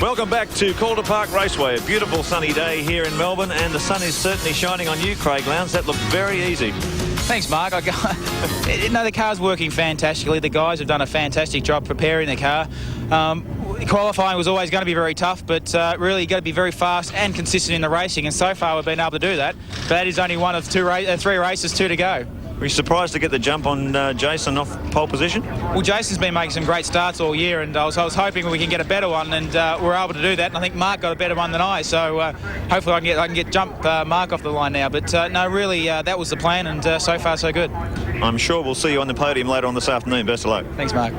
Welcome back to Calder Park Raceway. A beautiful sunny day here in Melbourne, and the sun is certainly shining on you, Craig Lowndes. That looked very easy. Thanks, Mark. The car's working fantastically. The guys have done a fantastic job preparing the car. Qualifying was always going to be very tough, but really you've got to be very fast and consistent in the racing, and so far we've been able to do that. But that is only one of three races, 2 to go. Were you surprised to get the jump on Jason off pole position? Well, Jason's been making some great starts all year, and I was hoping we can get a better one, and we're able to do that. And I think Mark got a better one than I, so hopefully I can get jump Mark off the line now. But no, really, that was the plan, and so far so good. I'm sure we'll see you on the podium later on this afternoon. Best of luck. Thanks, Mark.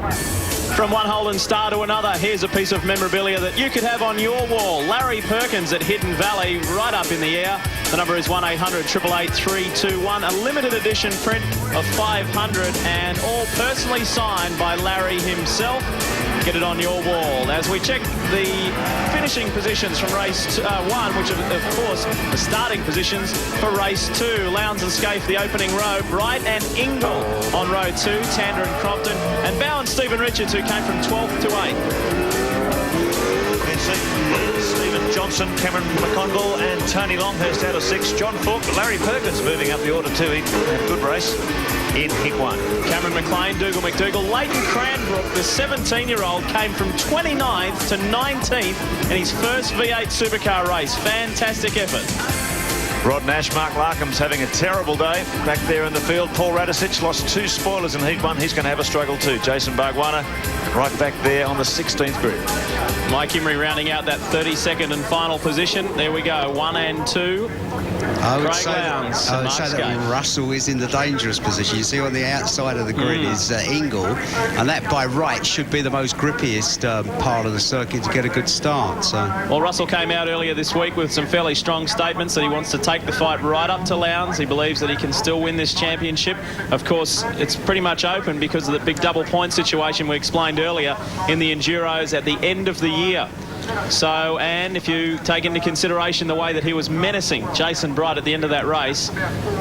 From one Holden star to another, here's a piece of memorabilia that you could have on your wall. Larry Perkins at Hidden Valley, right up in the air. The number is 1-800-888-321. A limited edition print of 500 and all personally signed by Larry himself. Get it on your wall. As we check the finishing positions from race 1, which are, of course, the starting positions for race 2. Lowndes and Scaife, the opening row. Bright and Ingle on row 2. Tander and Crompton. And Bow and Stephen Richards, who came from 12th to 8th. Stephen Johnson, Cameron McConville and Tony Longhurst out of 6. John Falk, Larry Perkins moving up the order too. He had a good race in hit 1. Cameron McLean, Dougal McDougall. Leighton Cranbrook, the 17-year-old, came from 29th to 19th in his first V8 supercar race. Fantastic effort. Rod Nash, Mark Larkham's having a terrible day back there in the field. Paul Radicic lost 2 spoilers in heat 1. He's going to have a struggle too. Jason Bargwanna right back there on the 16th grid. Mike Imrie rounding out that 32nd and final position. There we go, 1 and 2. I would say that Russell is in the dangerous position. You see on the outside of the grid is Ingle, and that by right should be the most grippiest part of the circuit to get a good start. So. Well, Russell came out earlier this week with some fairly strong statements that he wants to take the fight right up to Lowndes. He believes that he can still win this championship. Of course, it's pretty much open because of the big double point situation we explained earlier in the Enduros at the end of the year. So, and if you take into consideration the way that he was menacing Jason Bright at the end of that race,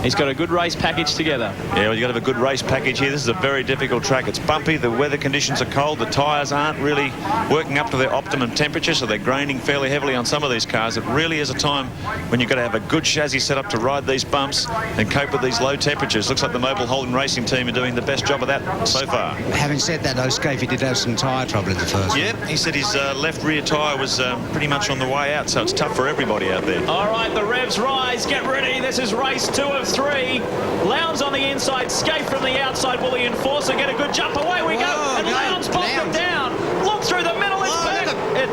he's got a good race package together. Yeah, well, you've got to have a good race package here. This is a very difficult track. It's bumpy. The weather conditions are cold. The tyres aren't really working up to their optimum temperature, so they're graining fairly heavily on some of these cars. It really is a time when you've got to have a good chassis set up to ride these bumps and cope with these low temperatures. Looks like the Mobile Holden Racing team are doing the best job of that so far. Having said that, though, Scaife did have some tyre trouble in the first one. Yeah, he said his left rear tyre was pretty much on the way out, so it's tough for everybody out there. All right, the revs rise. Get ready. This is race 2 of 3. Lowndes on the inside, Scaife from the outside. Will the enforcer get a good jump? Away we go. And Lowndes popped him down. Look through the middle. It's back.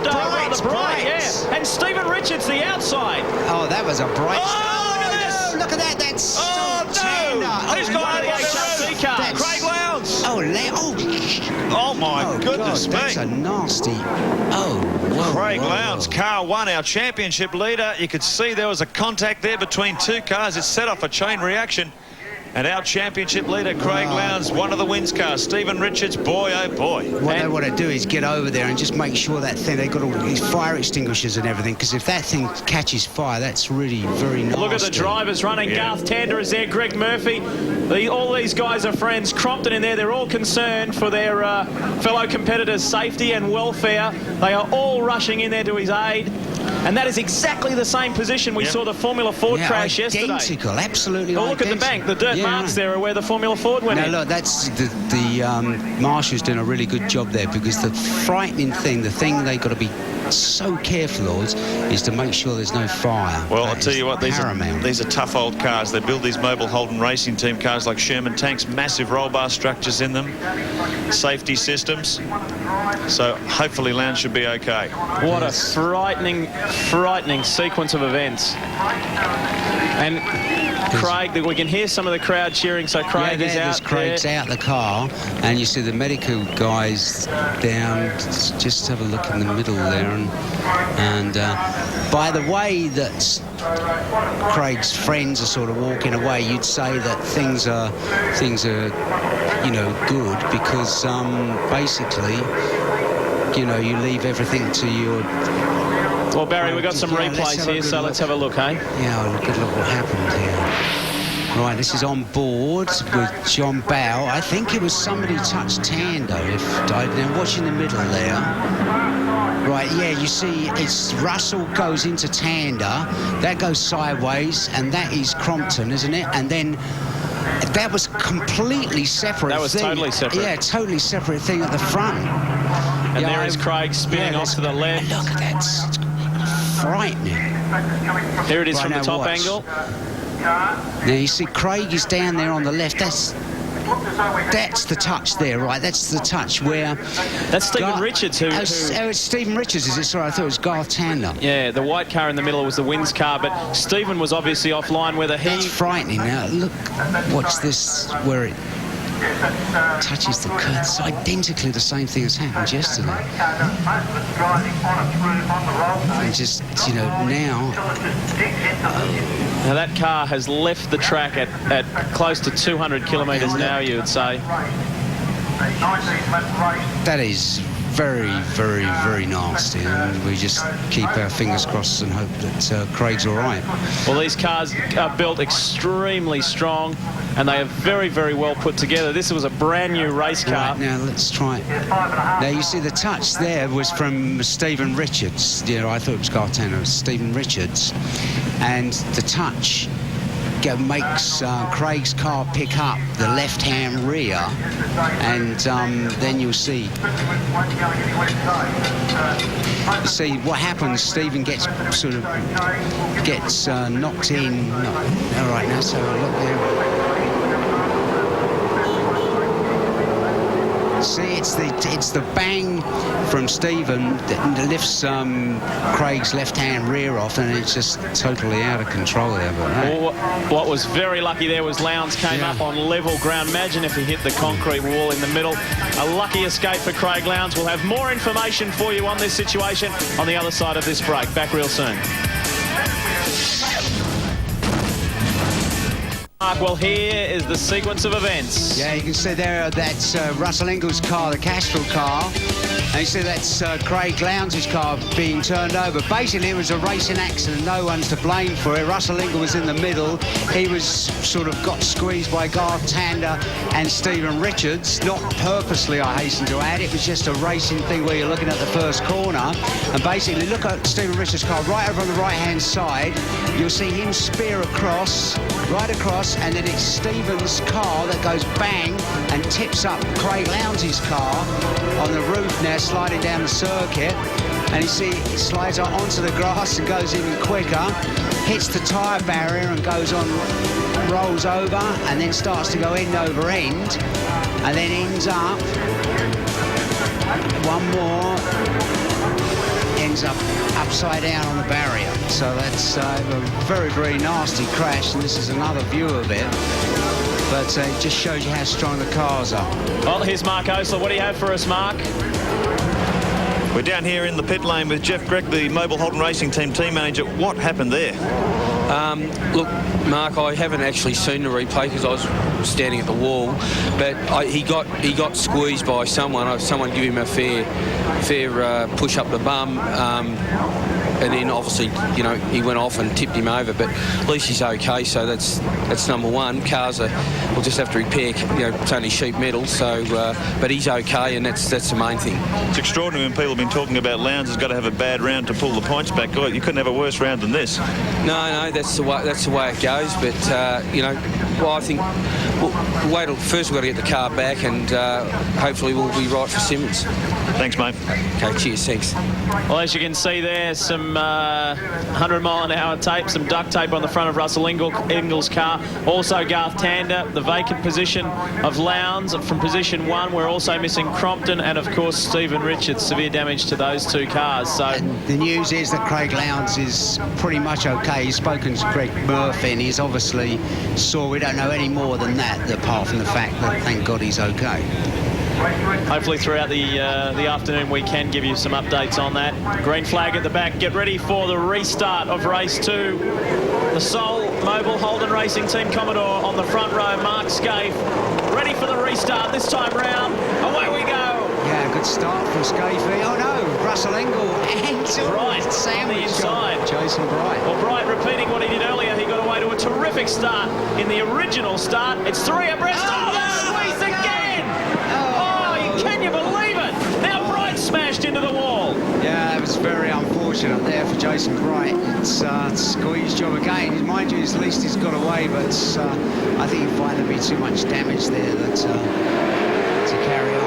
Rather bright, yeah. And Stephen Richards, the outside. Oh, that was a bright start. Look at this. Look at that. That's so tender. Who's got the HRC car? Craig Lowndes. Oh, my goodness me. That's a nasty. Craig Lowndes, car 1, our championship leader. You could see there was a contact there between 2 cars. It set off a chain reaction. And our championship leader, Craig Lowndes, one of the wins cars. Stephen Richards, boy, oh boy. What they want to do is get over there and just make sure that thing, they've got all these fire extinguishers and everything, because if that thing catches fire, that's really very nasty. Look at the drivers running. Yeah. Garth Tander is there, Greg Murphy. All these guys are friends. Crompton in there. They're all concerned for their fellow competitors' safety and welfare. They are all rushing in there to his aid. And that is exactly the same position we saw the Formula Ford crash yesterday. Identical, absolutely identical. Look at the bank. The dirt marks there are where the Formula Ford went in. Look, that's the Marshal's doing a really good job there, because the frightening thing, the thing they've got to be so careful of is to make sure there's no fire. Well, I'll tell you what, these are tough old cars. They build these Mobile Holden Racing Team cars like Sherman tanks, massive roll bar structures in them, safety systems. So hopefully Lowndes should be okay. What a frightening sequence of events. And Craig, we can hear some of the crowd cheering, so Craig is out there. Craig's out the car, and you see the medical guys down. Just have a look in the middle there, and by the way that Craig's friends are sort of walking away, you'd say that things are good, because basically, you leave everything to your. Well, Barry, we've got some replays here, so let's have a look, eh? Yeah, look what happened here. Right, this is on board with John Bow. I think it was somebody touched Tando. Now watching the middle there. Right, yeah, you see, it's Russell goes into Tander, that goes sideways, and that is Crompton, isn't it? And then that was completely separate. That was totally separate. Yeah, totally separate thing at the front. And there is Craig spinning off to the left. Look at that, it's frightening. Here it is from the now top watch. angle. Now you see Craig is down there on the left. That's the touch there, right? That's the touch where... That's Stephen Richards who... it's Stephen Richards, is it? Sorry, I thought it was Garth Tander. Yeah, the white car in the middle was the Wins car, but Stephen was obviously offline whether he... That's frightening. Now, look, watch this, where it touches the curb. It's identically the same thing as happened yesterday. And just, you know, now... Now that car has left the track at close to 200 kilometres an hour, you would say. That is very, very, very nasty, and we just keep our fingers crossed and hope that Craig's all right. Well, these cars are built extremely strong, and they are very, very well put together. This was a brand new race car. Right, now let's try it. Now you see the touch there was from Stephen Richards. You know, I thought it was Garth Tander, it was Stephen Richards, and the touch makes Craig's car pick up the left-hand rear, and then you'll see. See what happens. Stephen gets knocked in. No, all right, now so look there. See, it's the bang from Stephen that lifts Craig's left-hand rear off, and it's just totally out of control there. Well, what was very lucky there was Lowndes came up on level ground. Imagine if he hit the concrete wall in the middle. A lucky escape for Craig Lowndes. We'll have more information for you on this situation on the other side of this break. Back real soon. Well, here is the sequence of events. Yeah, you can see there that's Russell Ingall's car, the Castrol car. And you see that's Craig Lowndes' car being turned over. Basically, it was a racing accident. No one's to blame for it. Russell Ingall was in the middle. He was sort of got squeezed by Garth Tander and Stephen Richards. Not purposely, I hasten to add. It was just a racing thing where you're looking at the first corner. And basically, look at Stephen Richards' car right over on the right-hand side. You'll see him spear across, right across, and then it's Stephen's car that goes bang and tips up Craig Lowndes' car on the roof now, sliding down the circuit. And you see it slides onto the grass and goes even quicker, hits the tyre barrier and goes on, rolls over, and then starts to go end over end, and then ends up, one more, ends up upside down on the barrier. So that's a very, very nasty crash, and this is another view of it. But it just shows you how strong the cars are. Well, here's Mark Osler. What do you have for us, Mark? We're down here in the pit lane with Jeff Gregg, the Mobile Holden Racing Team manager. What happened there? Look, Mark, I haven't actually seen the replay because I was standing at the wall, but he got squeezed by someone. Someone gave him a fair push up the bum, and then obviously, you know, he went off and tipped him over. But at least he's okay, so that's number one. Cars we'll just have to repair. You know, it's only sheet metal, so but he's okay, and that's the main thing. It's extraordinary when people have been talking about Lowndes has got to have a bad round to pull the points back. God, you couldn't have a worse round than this. No, that's the way it goes. But you know, well, I think we'll wait till first we've got to get the car back, and hopefully we'll be right for Simmons. Thanks, mate. Okay, cheers, thanks. Well, as you can see there, some 100-mile-an-hour tape, some duct tape on the front of Russell Ingall's car. Also Garth Tander, the vacant position of Lowndes. From position 1, we're also missing Crompton and, of course, Stephen Richards. Severe damage to those two cars. So and the news is that Craig Lowndes is pretty much okay. He's spoken to Greg Murphy, and he's obviously sore. We don't know any more than that, apart from the fact that, thank God, he's okay. Hopefully throughout the afternoon we can give you some updates on that. Green flag at the back. Get ready for the restart of race 2. The sole Mobile Holden Racing Team Commodore on the front row, Mark Scaife. Ready for the restart this time round. Away we go. Yeah, good start from Scaife. Oh no, Russell Ingall and Bright on the inside. Jason Bright. Well, Bright repeating what he did earlier. He got away to a terrific start in the original start. It's 3 abreast. Oh, the squeeze again! Can you believe it? Now Bright smashed into the wall. Yeah, that was very unfortunate there for Jason Bright. It's a squeeze job again. Mind you, at least he's got away, but I think he'll find there'll be too much damage there that to carry on.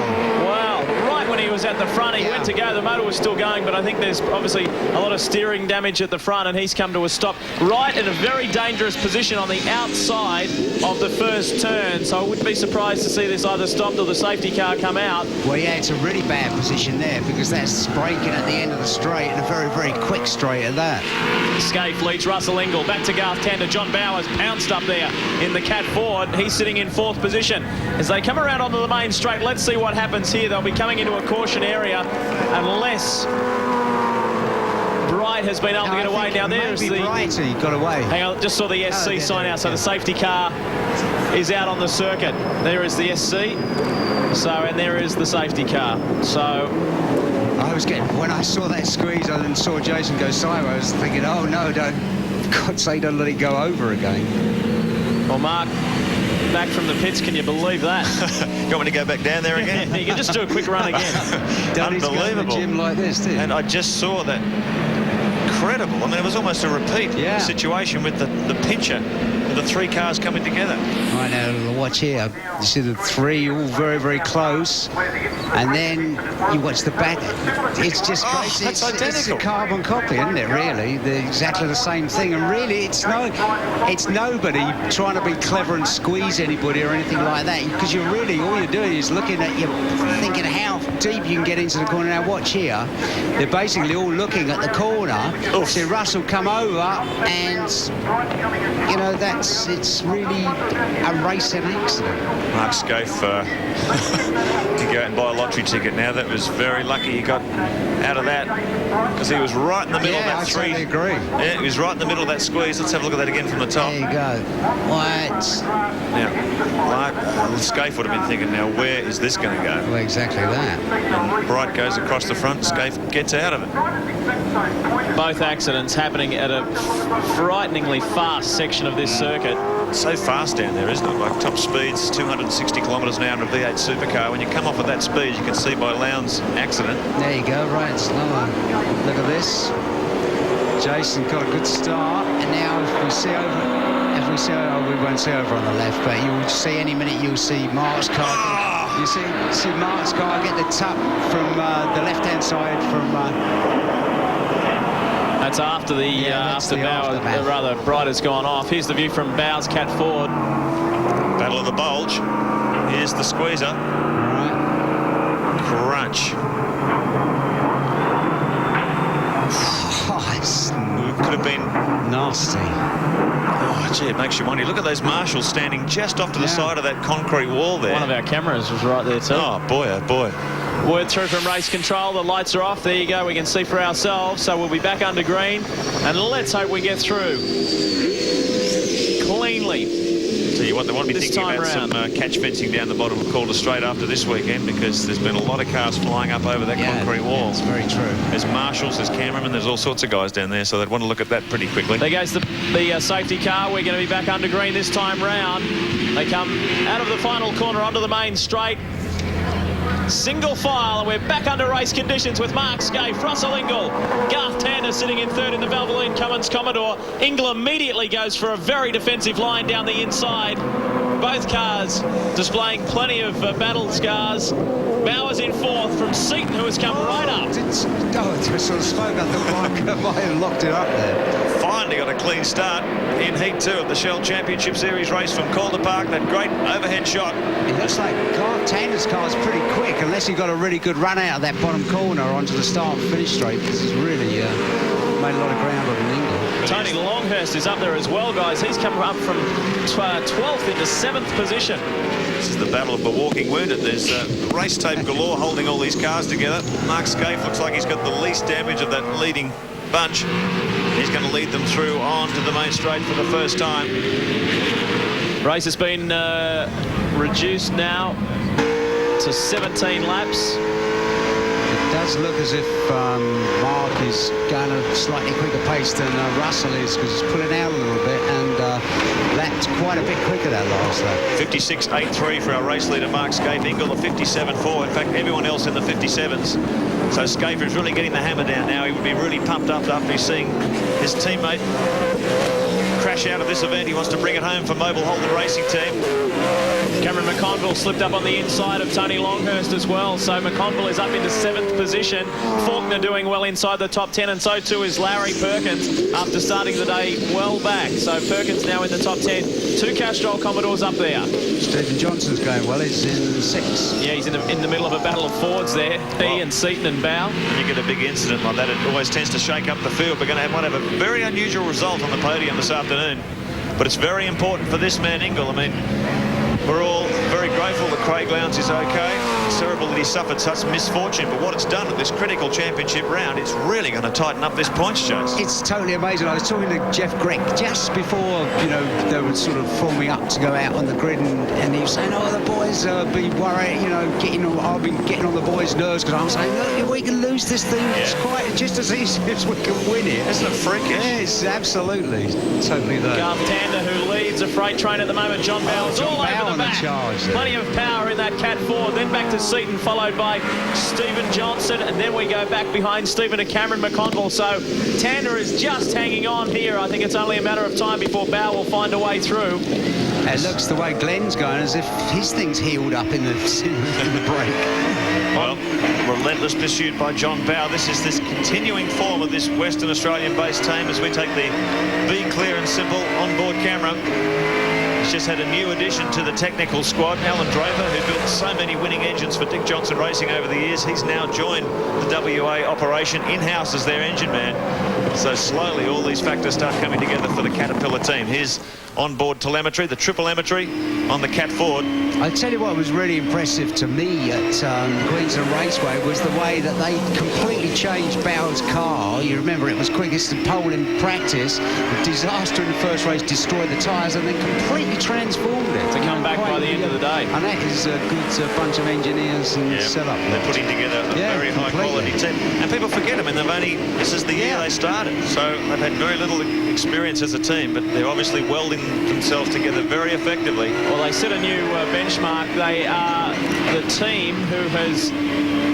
When he was at the front, he went to go. The motor was still going, but I think there's obviously a lot of steering damage at the front, and he's come to a stop right in a very dangerous position on the outside of the first turn. So I wouldn't be surprised to see this either stopped or the safety car come out. Well, yeah, it's a really bad position there because that's braking at the end of the straight, and a very, very quick straight at that. Scaife leads Russell Ingall. Back to Garth Tander. John Bowers pounced up there in the Cat Ford. He's sitting in 4th position. As they come around onto the main straight, let's see what happens here. They'll be coming into a caution area unless Bright has been able to get away. Now there's the Brighty got away. Hang on, just saw the SC sign out, so the safety car is out on the circuit. There is the SC, and there is the safety car. So I was getting, when I saw that squeeze and saw Jason go sideways, I was thinking, oh no, don't, for God's sake, don't let it go over again. Well, Mark, back from the pits, can you believe that? You want me to go back down there again? You can just do a quick run again. Unbelievable. To the gym like this, too. And I just saw that. Incredible. I mean, it was almost a repeat situation with the pincher, with the 3 cars coming together. Right now, watch here. You see the 3 all very, very close, and then you watch the back. It's just crazy. That's identical. It's a carbon copy, isn't it? Really, they're exactly the same thing. And really, it's nobody trying to be clever and squeeze anybody or anything like that. Because you're really all you're doing is looking at thinking how deep you can get into the corner. Now watch here. They're basically all looking at the corner. See Russell come over, and you know it's really a racing accident. Mark Scaife can go out and buy a lottery ticket now. That was very lucky he got out of that because he was right in the middle of that I totally agree. Yeah, he was right in the middle of that squeeze. Let's have a look at that again from the top. There you go. What? Now, Mark Scaife would have been thinking, now where is this going to go? Well, exactly that. And Bright goes across the front. Scaife gets out of it. Both accidents happening at a frighteningly fast section of this circuit. So fast down there, isn't it? Like top speeds, 260 kilometres an hour in a V8 supercar. When you come off at that speed, you can see by Lowndes' accident. There you go, right, slower. Look at this. Jason got a good start, and now if we see we won't see over on the left, but you'll see any minute you'll see Mark's car. You see Mark's car get the tap from the left-hand side from. That's after Bright has gone off. Here's the view from Bowes' Cat Ford. Battle of the Bulge. Here's the squeezer. Right. Crunch. Could have been nasty. Oh, gee, it makes you wonder. Look at those marshals standing just off to the side of that concrete wall there. One of our cameras was right there too. Oh, boy, oh, boy. Word through from race control. The lights are off. There you go. We can see for ourselves. So we'll be back under green. And let's hope we get through cleanly. Tell you what, they want to be thinking about some catch fencing down the bottom of Calder straight after this weekend, because there's been a lot of cars flying up over that concrete wall. That's very true. There's marshals, there's cameramen, there's all sorts of guys down there, so they'd want to look at that pretty quickly. There goes the safety car. We're going to be back under green this time round. They come out of the final corner onto the main straight. Single file, and we're back under race conditions with Mark Scaife, Russell Ingall, Garth Tander sitting in 3rd in the Valvoline Cummins Commodore. Ingall immediately goes for a very defensive line down the inside. Both cars displaying plenty of battle scars. Bowers in 4th from Seaton, who has come right up. I sort of spoke. I thought I might have locked it up there. Finally got a clean start in Heat 2 of the Shell Championship Series race from Calder Park. That great overhead shot. It looks like Tander's car is pretty quick, unless he got a really good run out of that bottom corner onto the start and finish straight, because he's really made a lot of ground on Ingall. Tony Longhurst is up there as well, guys. He's come up from 12th into 7th position. This is the battle of the walking wounded. There's race tape galore holding all these cars together. Mark Scaife looks like he's got the least damage of that leading bunch. He's going to lead them through onto the main straight for the first time. Race has been reduced now to 17 laps. It does look as if Mark is going at a slightly quicker pace than Russell is, because he's pulling out a little bit, and lapped quite a bit quicker that last lap. 56.83 for our race leader, Mark Scafe. Ingle, a 57.4. In fact, everyone else in the 57s. So Scafe is really getting the hammer down now. He would be really pumped up after he's seeing his teammate crash out of this event. He wants to bring it home for Mobile Holden Racing Team. Cameron McConville slipped up on the inside of Tony Longhurst as well, so McConville is up into 7th position. Faulkner doing well inside the top 10, and so too is Larry Perkins after starting the day well back. So Perkins now in the top 10. 2 Castrol Commodores up there. Stephen Johnson's going well. He's in 6th. Yeah, he's in the middle of a battle of Fords there. He and Seaton and Bow. When you get a big incident like that, it always tends to shake up the field. We're going to have a very unusual result on the podium this afternoon, but it's very important for this man Ingle. I mean, we're all very grateful that Craig Lowndes is okay. It's terrible that he suffered such misfortune, but what it's done at this critical championship round, it's really going to tighten up this points chase. It's totally amazing. I was talking to Jeff Grech just before, you know, they were sort of forming up to go out on the grid, and he was saying, oh, the boys be worried, you know, I've been getting on the boys' nerves, because I'm saying, look, we can lose this thing. It's quite just as easy as we can win it. Isn't it freakish? Yes, absolutely. Totally there. Garth Tander, who leads a freight train at the moment. John Bowers all over the back. Plenty of power in that Cat 4. Then back to Seaton, followed by Stephen Johnson, and then we go back behind Stephen to Cameron McConville. So Tander is just hanging on here. I think it's only a matter of time before Bow will find a way through. It looks the way Glenn's going, as if his thing's healed up in the break. Well, relentless pursuit by John Bow. This is this continuing form of this Western Australian-based team as we take the Be Clear and Simple onboard camera. He's just had a new addition to the technical squad, Alan Draper, who built so many winning engines for Dick Johnson Racing over the years. He's now joined the WA operation in-house as their engine man. So slowly all these factors start coming together for the Caterpillar team. Here's onboard telemetry, the triplemetry on the Cat Ford. I tell you what was really impressive to me at Queensland Raceway was the way that they completely changed Bowers' car. You remember it was quickest to pole in practice. The disaster in the first race destroyed the tyres and then completely transformed it. To come back by the end of the day. And that is a good bunch of engineers and setup. They're putting together a very high-quality team. And people forget, I mean, this is the year they started, so they've had very little experience as a team, but they're obviously welding themselves together very effectively. Well, they set a new benchmark. They are the team who has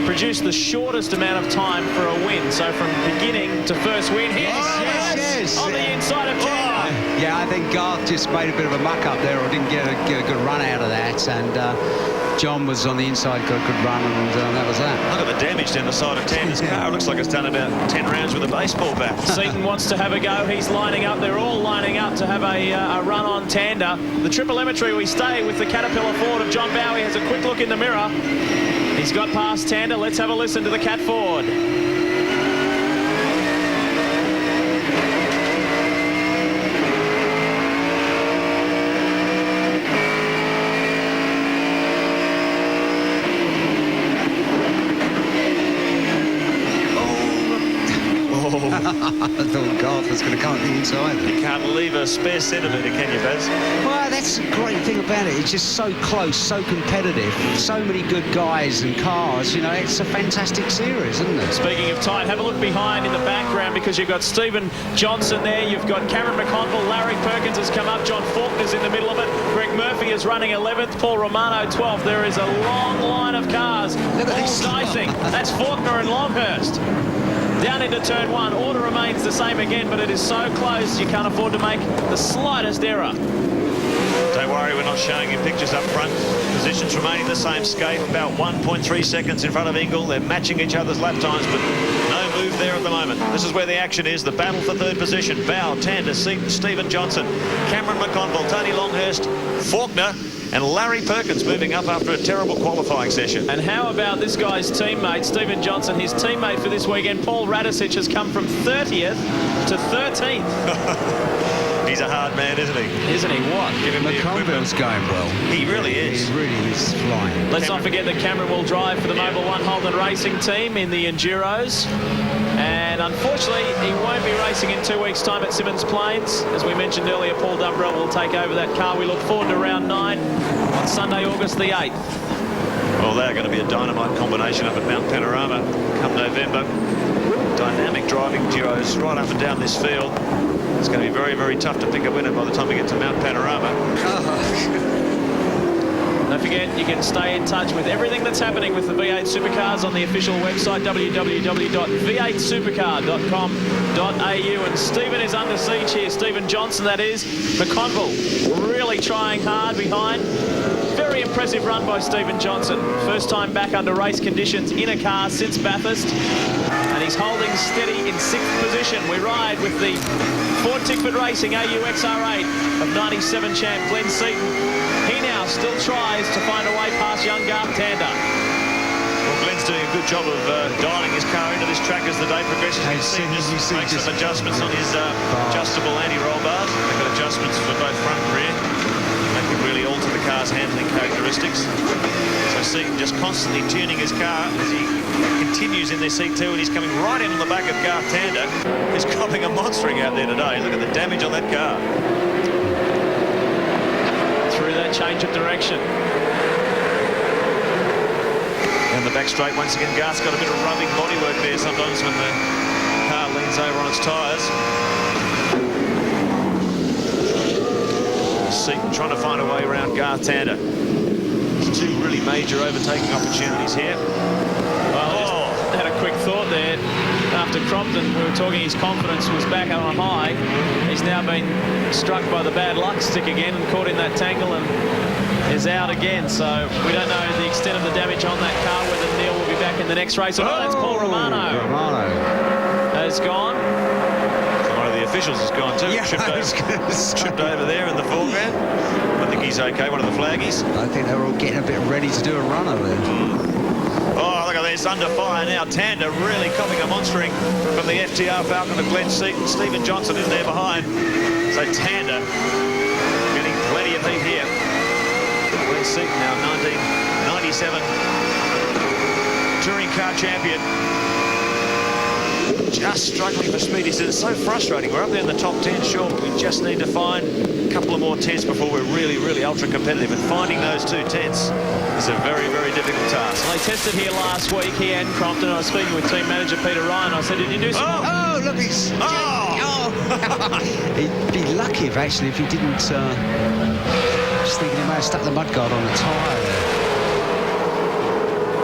produced the shortest amount of time for a win. So from beginning to first win, yes, on the inside of Tander. Yeah, I think Garth just made a bit of a muck up there, or didn't get a good run out of that, and John was on the inside, got a good run, and that was that. Look at the damage down the side of Tander's car. It looks like it's done about 10 rounds with a baseball bat. Seaton wants to have a go. He's lining up. They're all lining up to have a run on Tander. The triplemetry, we stay with the Caterpillar Ford of John Bowie. Has a quick look in the mirror. He's got past Tander. Let's have a listen to the Cat Ford. I thought Garth was going to come at the inside. You can't leave a spare centimetre, can you, Baz? Well, that's the great thing about it. It's just so close, so competitive, so many good guys and cars. You know, it's a fantastic series, isn't it? Speaking of tight, have a look behind in the background, because you've got Stephen Johnson there. You've got Cameron McConville. Larry Perkins has come up. John Faulkner's in the middle of it. Greg Murphy is running 11th. Paul Romano 12th. There is a long line of cars. Look at this. All dicing. That's Faulkner and Longhurst. Down into turn 1. Order remains the same again, but it is so close you can't afford to make the slightest error. Don't worry, we're not showing you pictures up front. Positions remaining the same. Skate about 1.3 seconds in front of Ingle. They're matching each other's lap times, but no move there at the moment. This is where the action is. The battle for third position. Bow, Tander, Seaton, Stephen Johnson, Cameron McConville, Tony Longhurst, Faulkner, and Larry Perkins moving up after a terrible qualifying session. And how about this guy's teammate, Stephen Johnson? His teammate for this weekend, Paul Radicic, has come from 30th to 13th. He's a hard man, isn't he? Isn't he? What? Give him the equipment. McConville's going well. He really is. He really is flying. Let's not forget that Cameron will drive for the Mobil 1 Holden Racing team in the Enduros. And unfortunately, he won't be racing in 2 weeks' time at Symmons Plains. As we mentioned earlier, Paul Dumbrell will take over that car. We look forward to round 9 on Sunday, August the 8th. Well, they're going to be a dynamite combination up at Mount Panorama come November. Don't dynamic driving duos right up and down this field. It's going to be very, very tough to pick a winner by the time we get to Mount Panorama. Don't forget, you can stay in touch with everything that's happening with the V8 Supercars on the official website, www.v8supercar.com.au. And Stephen is under siege here. Stephen Johnson, that is. McConville really trying hard behind. Very impressive run by Stephen Johnson. First time back under race conditions in a car since Bathurst. And he's holding steady in 6th position. We ride with the Ford Tickford Racing AUXR8 of 97 champ Glenn Seaton. He now still tries to find a way past young Garth Tander. Well, Glenn's doing a good job of dialing his car into this track as the day progresses. You can see just make some adjustments on his adjustable anti-roll bars. They've got adjustments for both front and rear. They can really alter the car's handling characteristics. So Seaton just constantly tuning his car as he continues in this Seat 2, and he's coming right in on the back of Garth Tander, who's copping a monstering out there today. Look at the damage on that car. Through that change of direction. And the back straight once again. Garth's got a bit of rubbing bodywork there sometimes when the car leans over on its tyres. Seaton trying to find a way around Garth Tander. There's two really major overtaking opportunities here. Well, I just had a quick thought there. After Crompton, we were talking, his confidence was back on a high. He's now been struck by the bad luck stick again and caught in that tangle and is out again. So we don't know the extent of the damage on that car, whether Neil will be back in the next race or not. That's Paul Romano. Has gone. One of the officials has gone too. Yeah, tripped over there in the foreground. I think he's okay, one of the flaggies. I think they're all getting a bit ready to do a run over there. Oh, look at this, under fire now. Tander really copping a monstering from the FTR Falcon of Glenn Seaton. Stephen Johnson in there behind. So Tander getting plenty of heat here. Glenn Seaton now 1997 touring car champion. Just struggling for speed. He said it's so frustrating. We're up there in the top 10, sure, but we just need to find a couple of more tenths before we're really, really ultra competitive. And finding those 2 tenths is a very, very difficult task. Well, they tested here last week, he and Crompton. I was speaking with team manager Peter Ryan. I said, did you do some... Oh, look, he's... He'd be lucky if actually if he didn't... just thinking he may have stuck the mudguard on the tyre there.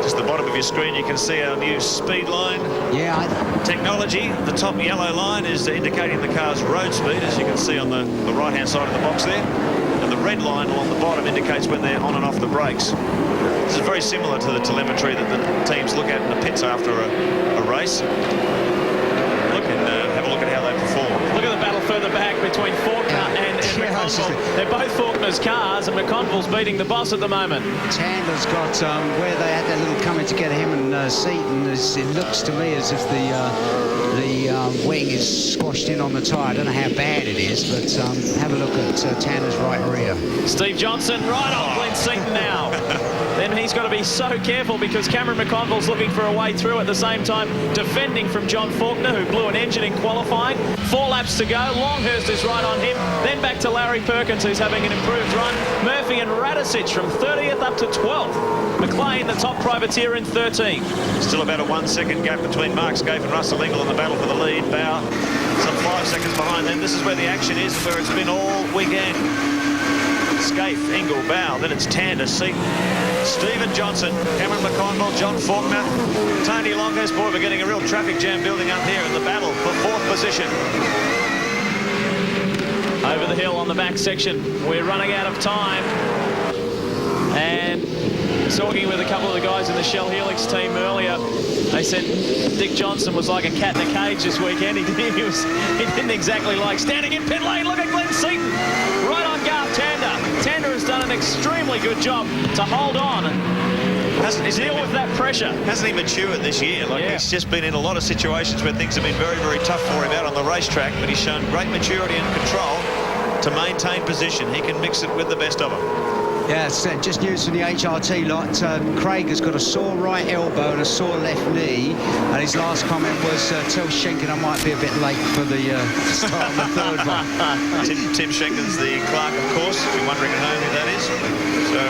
Just the bottom of your screen, you can see our new speed line. Yeah, technology. The top yellow line is indicating the car's road speed, as you can see on the right-hand side of the box there. And the red line along the bottom indicates when they're on and off the brakes. This is very similar to the telemetry that the teams look at in the pits after a race. Look and have a look at how they perform. Look at the battle further back between Faulkner and McConville. They're both Faulkner's cars, and McConville's beating the boss at the moment. Tander's got where they had that little coming together, him and Seaton. It looks to me as if the wing is squashed in on the tyre. I don't know how bad it is, but have a look at Tander's right rear. Steve Johnson right on Glenn Seaton now. Then he's got to be so careful because Cameron McConville's looking for a way through at the same time, defending from John Faulkner, who blew an engine in qualifying. 4 laps to go. Longhurst is right on him. Then back to Larry Perkins, who's having an improved run. Murphy and Radicic from 30th up to 12th. McLean, the top privateer, in 13th. Still about a 1-second gap between Mark Scaife and Russell Ingall in the battle for the lead. Bow some 5 seconds behind them. This is where the action is, where it's been all weekend. Scaife, Ingall, Bow. Then it's Tander, Seaton, Stephen Johnson, Cameron McConville, John Faulkner, Tony Longhurst. Boy, we're getting a real traffic jam building up here in the battle for 4th position. Over the hill on the back section. We're running out of time. And talking with a couple of the guys in the Shell Helix team earlier, they said Dick Johnson was like a cat in a cage this weekend. He didn't exactly like standing in pit lane. Look at Glenn Seaton right on Garth Tander. Tander has done an extremely good job to hold on and deal with that pressure. Hasn't he matured this year? He's just been in a lot of situations where things have been very, very tough for him out on the racetrack, but he's shown great maturity and control to maintain position. He can mix it with the best of them. Yeah, it's just news from the HRT lot. Craig has got a sore right elbow and a sore left knee, and his last comment was, tell Schenken I might be a bit late for the start of the 3rd one. Tim Schenken's the clerk, of course, if you're wondering at home who that is. So,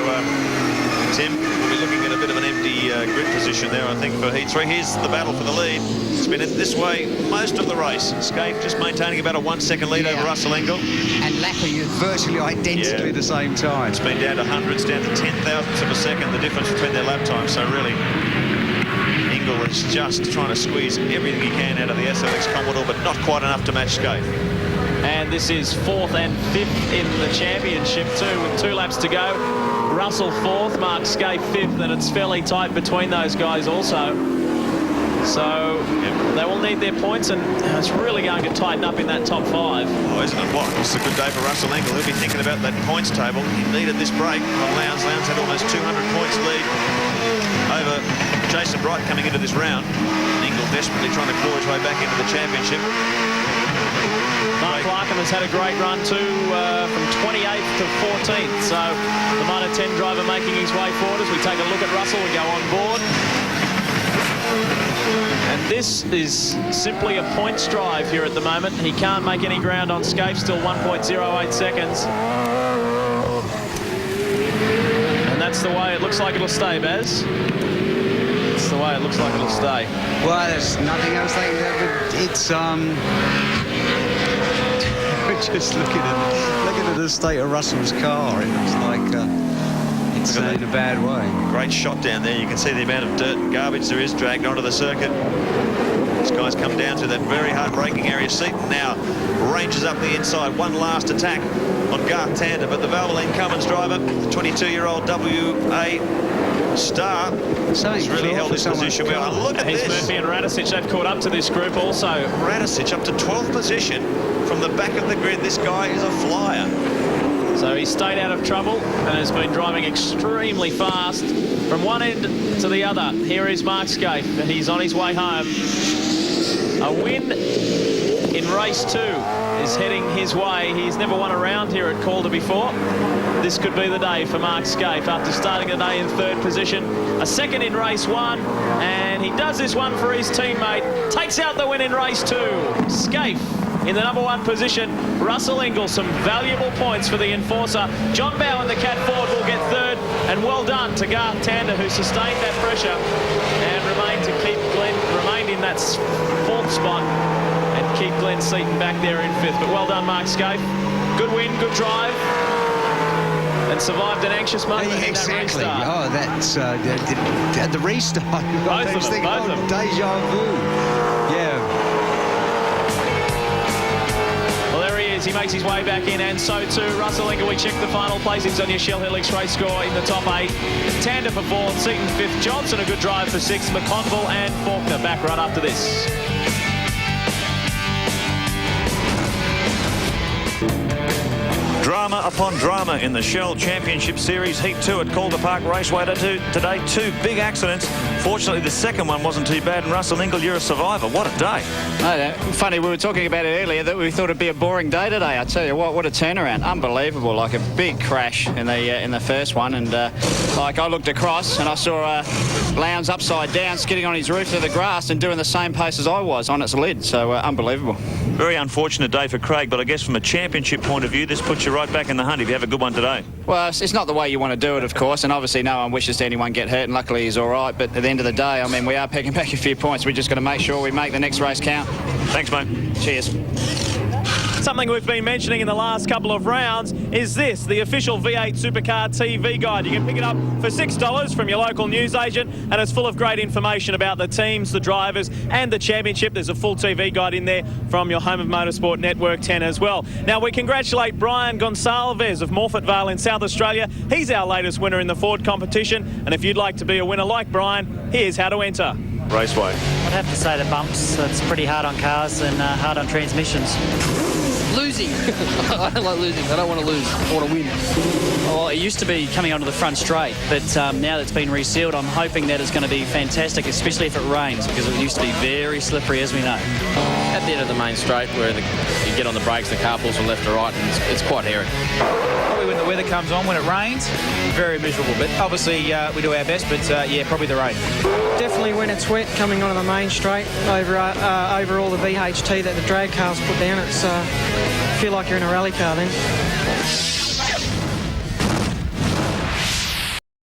Tim, We'll be looking at a bit of an empty grid position there, I think, for Heat 3. Here's the battle for the lead. It's been this way most of the race. Scaife just maintaining about a 1 second lead over Russell Ingall. And lapping at virtually identically the same time. It's been down to hundreds, down to 10,000ths of a second, the difference between their lap times. So really, Ingall is just trying to squeeze everything he can out of the SLX Commodore, but not quite enough to match Scaife. And this is 4th and 5th in the championship too, with 2 laps to go. Russell 4th, Mark Scaife 5th, and it's fairly tight between those guys also. So they will need their points, and it's really going to tighten up in that top 5. Oh, isn't it what? It's a good day for Russell Ingall. He'll be thinking about that points table. He needed this break on Lowndes. Lowndes had almost 200 points lead over Jason Bright coming into this round. Ingall desperately trying to claw his way back into the championship. Mark Larkham has had a great run too, from 28th to 14th. So the Moto 10 driver making his way forward as we take a look at Russell. We go on board. And this is simply a points drive here at the moment. He can't make any ground on Scaife, still 1.08 seconds. And that's the way it looks like it'll stay, Baz. That's the way it looks like it'll stay. Well, there's nothing else they can do. It's just looking at the state of Russell's car. It looks like it's in a bad way. Great shot down there. You can see the amount of dirt and garbage there is dragged onto the circuit. This guy's come down to that very hard braking area. Seaton now ranges up the inside. One last attack on Garth Tander, but the Valvoline Cummins driver, the 22-year-old WA star, has really held his position well. And look at Here's this. Murphy and Radicic. They've caught up to this group also. Radicic up to 12th position from the back of the grid. This guy is a flyer. So he stayed out of trouble and has been driving extremely fast from one end to the other. Here is Mark Scaife. He's on his way home. A win in race 2 is heading his way. He's never won a round here at Calder before. This could be the day for Mark Scaife after starting the day in 3rd position. A 2nd in race 1, and he does this one for his teammate. Takes out the win in race 2. Scaife in the number 1 position. Russell Ingall, some valuable points for the enforcer. John Bowen, the Cat Ford, will get 3rd, and well done to Garth Tander, who sustained that pressure and remained in that 4th spot and keep Glenn Seaton back there in 5th. But well done, Mark Scaife. Good win, good drive, and survived an anxious moment in that restart. Oh, that's the restart. Both of them. Deja vu. Yeah. He makes his way back in, and so too Russell Ingall. We check the final placings on your Shell Helix race score in the top 8. Tander for 4th, Seaton 5th, Johnson a good drive for 6th, McConville and Faulkner back right after this. Drama upon drama in the Shell Championship Series. Heat 2 at Calder Park Raceway today. 2 big accidents. Fortunately, the second one wasn't too bad, and Russell Ingall, you're a survivor. What a day. Funny, we were talking about it earlier that we thought it'd be a boring day today. I tell you what a turnaround. Unbelievable. Like a big crash in the first one, and like I looked across and I saw Lowndes upside down skidding on his roof of the grass and doing the same pace as I was on its lid. So unbelievable. Very unfortunate day for Craig, but I guess from a championship point of view, this puts you right back in the hunt if you have a good one today. Well, it's not the way you want to do it, of course, and obviously no one wishes to anyone get hurt, and luckily he's all right. But at the end of the day, I mean, we are picking back a few points. We're just going to make sure we make the next race count. Thanks, mate. Cheers. Something we've been mentioning in the last couple of rounds is this, the official V8 Supercar TV guide. You can pick it up for $6 from your local newsagent, and it's full of great information about the teams, the drivers and the championship. There's a full TV guide in there from your Home of Motorsport Network 10 as well. Now, we congratulate Brian Gonsalves of Morfett Vale in South Australia. He's our latest winner in the Ford competition, and if you'd like to be a winner like Brian, here's how to enter. Raceway. I'd have to say the bumps. It's pretty hard on cars and hard on transmissions. Losing. I don't like losing. I don't want to lose. I want to win. Well, it used to be coming onto the front straight, but now that it's been resealed, I'm hoping that it's going to be fantastic, especially if it rains, because it used to be very slippery, as we know. At the end of the main straight, where you get on the brakes, the car pulls from left to right, and it's quite hairy. Probably when the weather comes on, when it rains, very miserable. But obviously, we do our best, but yeah, probably the rain. Definitely when it's wet coming onto the main straight over all the VHT that the drag cars put down. It's feel like you're in a rally car then.